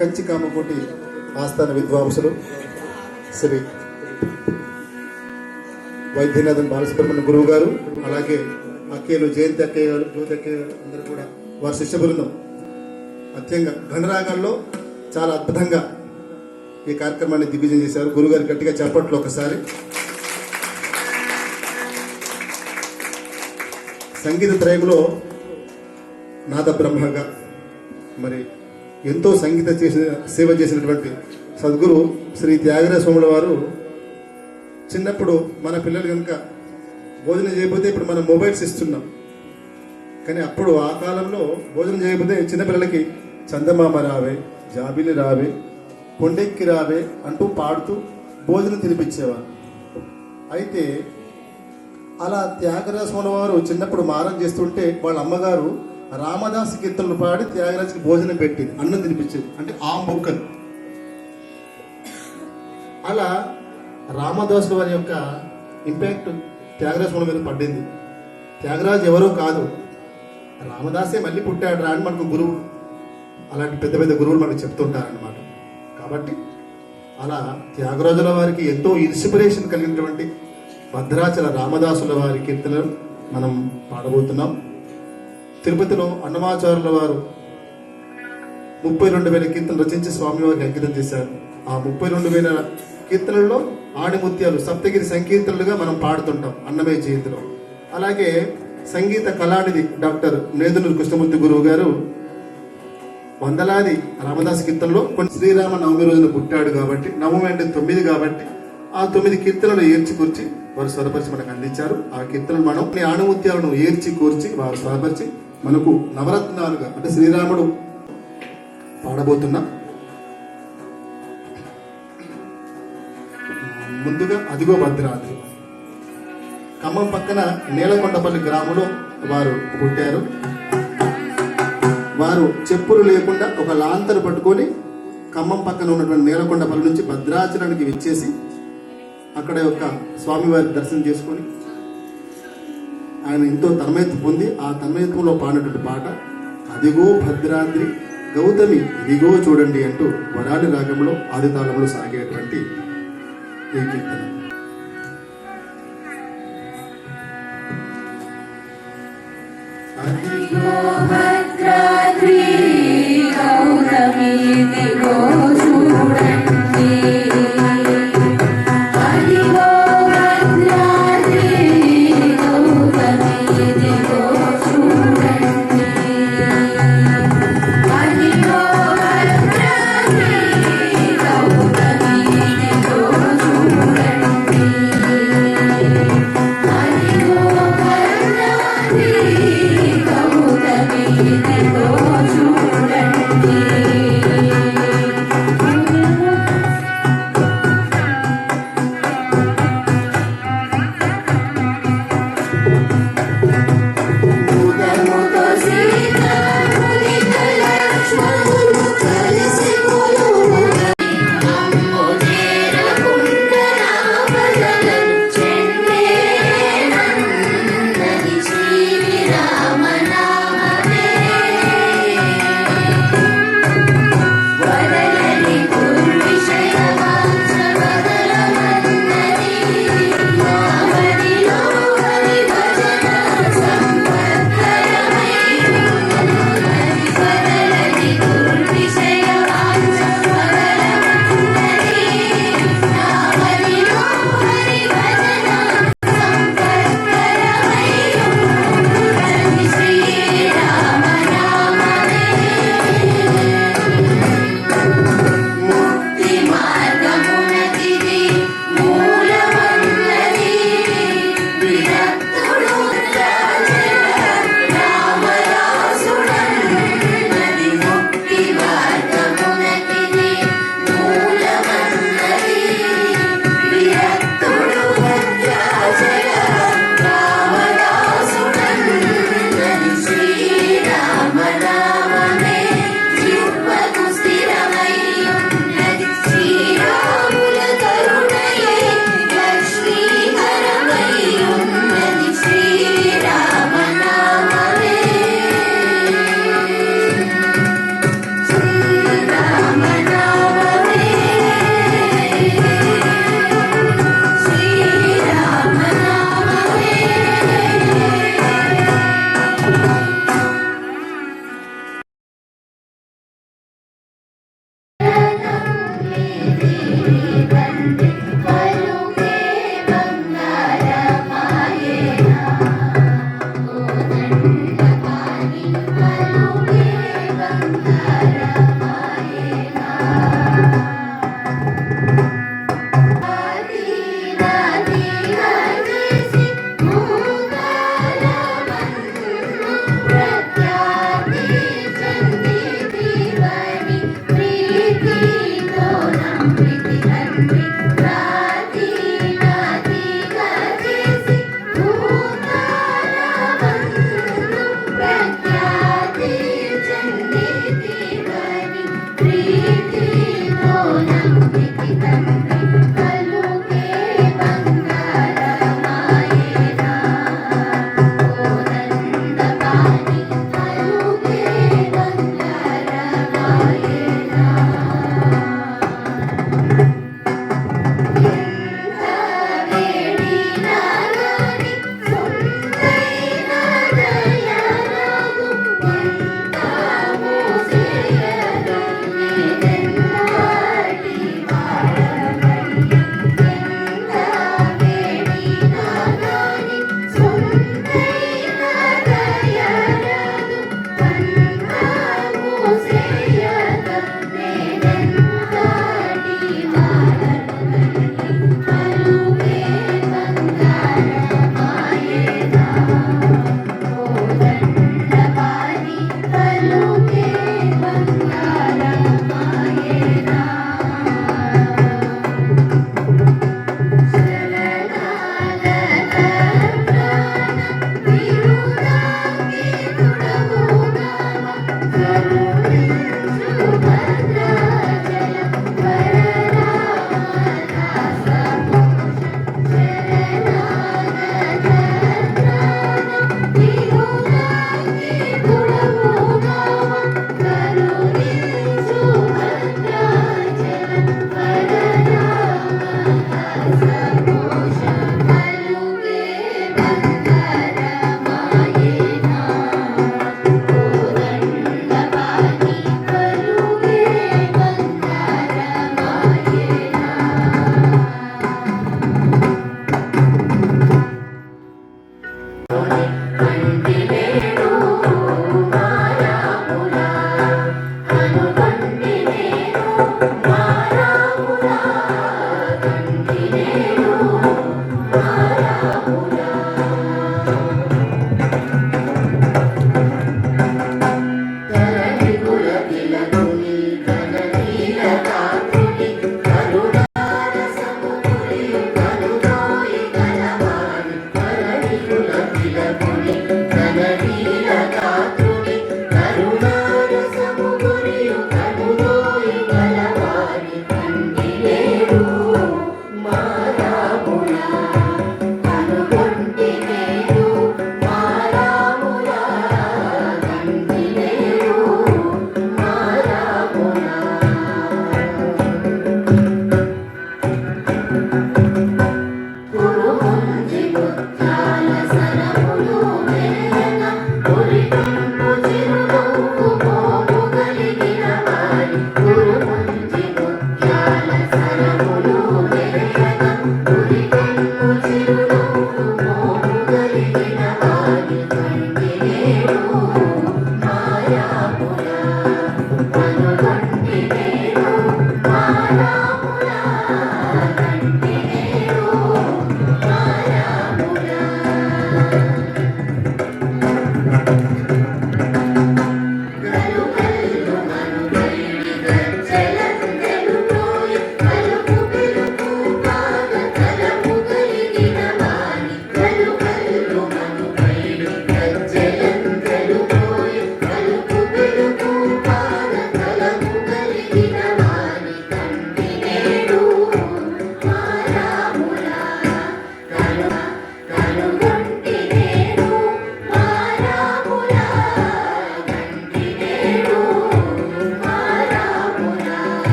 కంచి కామకోటి ఆస్థాన విద్వాంసులు శ్రీ వైద్యనాథన్ బాలసుబ్రహ్మణ్య గురువు గారు, అలాగే అక్కయ్యలు జయంతి అక్కయ్య గారు, జ్యోతి అక్కయ్య గారు అందరూ కూడా వారి శిష్య బృందం అత్యంగా గణరాగాల్లో చాలా అద్భుతంగా ఈ కార్యక్రమాన్ని దిగ్విజయం చేశారు. గురుగారు గట్టిగా చెప్పట్లు ఒకసారి. సంగీత త్రయంలో నాద బ్రహ్మగా మరి ఎంతో సంగీత సేవ చేసినటువంటి సద్గురు శ్రీ త్యాగరాజ స్వాముల వారు చిన్నప్పుడు మన పిల్లలు కనుక భోజనం చేయకపోతే ఇప్పుడు మనం మొబైల్స్ ఇస్తున్నాం, కానీ అప్పుడు ఆ కాలంలో భోజనం చేయకపోతే చిన్నపిల్లలకి చందమామ రావే, జాబిలి రావే, కొండెక్కి రావే అంటూ పాడుతూ భోజనం తినిపించేవారు. అయితే అలా త్యాగరాజ స్వాముల వారు చిన్నప్పుడు మారం చేస్తుంటే వాళ్ళ అమ్మగారు రామదాసు కీర్తనలు పాడి త్యాగరాజుకి భోజనం పెట్టింది, అన్నం తినిపించేది, అంటే ఆ మొక్కలు. అలా రామదాసు వారి యొక్క ఇంపాక్ట్ త్యాగరాజ స్వామి మీద పడింది. త్యాగరాజు ఎవరో కాదు, రామదాసే మళ్ళీ పుట్టాడు రా అని మనకు గురువు, అలాంటి పెద్ద పెద్ద గురువులు మనకు చెప్తుంటారన్నమాట. కాబట్టి అలా త్యాగరాజుల వారికి ఎంతో ఇన్స్పిరేషన్ కలిగినటువంటి భద్రాచల రామదాసుల వారి కీర్తనలు మనం పాడబోతున్నాం. తిరుపతిలో అన్నమాచార్యుల వారు 32,000 కీర్తనలు రచించి స్వామివారికి అంకితం చేశారు. ఆ 32,000 కీర్తనల్లో ఆణిముత్యాలు సప్తగిరి సంకీర్తనలుగా మనం పాడుతుంటాం అన్నమయ్య జయంతిలో. అలాగే సంగీత కళానిధి డాక్టర్ నేదునూరు కృష్ణమూర్తి గురువు గారు వందలాది రామదాస్ కీర్తనలో కొన్ని శ్రీరామ నవమి రోజున పుట్టాడు కాబట్టి, నవమి అంటే 9 కాబట్టి ఆ 9 కీర్తనలు ఏర్చి కూర్చి వారు స్వరపరిచి మనకు అందించారు. ఆ కీర్తనలు మనం ఆణిముత్యాలను ఏర్చి కూర్చి వారు స్వరపరిచి మనకు నవరత్నాలుగా అంటే శ్రీరాముడు పాడబోతున్నాం. ముందుగా అదిగో భద్రాద్రి. ఖమ్మం పక్కన నేలకొండపల్లి గ్రామంలో వారు పుట్టారు. వారు చెప్పులు లేకుండా ఒక లాంతరు పట్టుకొని ఖమ్మం పక్కన ఉన్నటువంటి నేలకొండపల్లి నుంచి భద్రాచలానికి విచ్చేసి అక్కడ యొక్క స్వామివారి దర్శనం చేసుకొని ఆయన ఎంతో తన్మయత్వం పొంది ఆ తన్మయత్వంలో పాడినటువంటి పాట అదిగో భద్రాద్రి గౌతమి ఇదిగో చూడండి అంటూ వడాలి రాగంలో ఆది తాళంలో సాగేటువంటి ఈ కీర్తన. అదిగో భద్రాద్రి గౌతమి ఇదిగో చూడండి, అదిగో భద్రాద్రి గౌతమి ఇదిగో చూడండి, అదిగో భద్రాద్రి గౌతమి ఇదిగో చూడండి, అదిగో భద్రాద్రి గౌతమి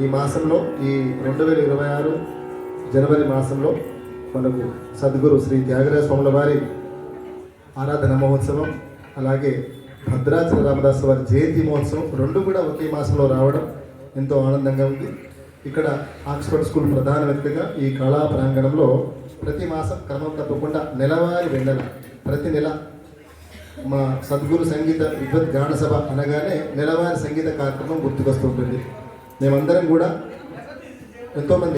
ఈ మాసంలో ఈ 2026 జనవరి మాసంలో మనకు సద్గురు శ్రీ త్యాగరాజ స్వాముల వారి ఆరాధన మహోత్సవం, అలాగే భద్రాచల రామదాస్ వారి జయంతి మహోత్సవం రెండు కూడా ఒకే మాసంలో రావడం ఎంతో ఆనందంగా ఉంది. ఇక్కడ ఆక్స్ఫర్డ్ స్కూల్ ప్రధాన వ్యక్తిగా ఈ కళా ప్రాంగణంలో ప్రతి మాసం క్రమం తప్పకుండా నెలవారీ వెన్నెల ప్రతి నెల మా సద్గురు సంగీత విద్వత్ గాన సభ అనగానే నెలవారీ సంగీత కార్యక్రమం గుర్తుకొస్తుంటుంది. మేమందరం కూడా ఎంతోమంది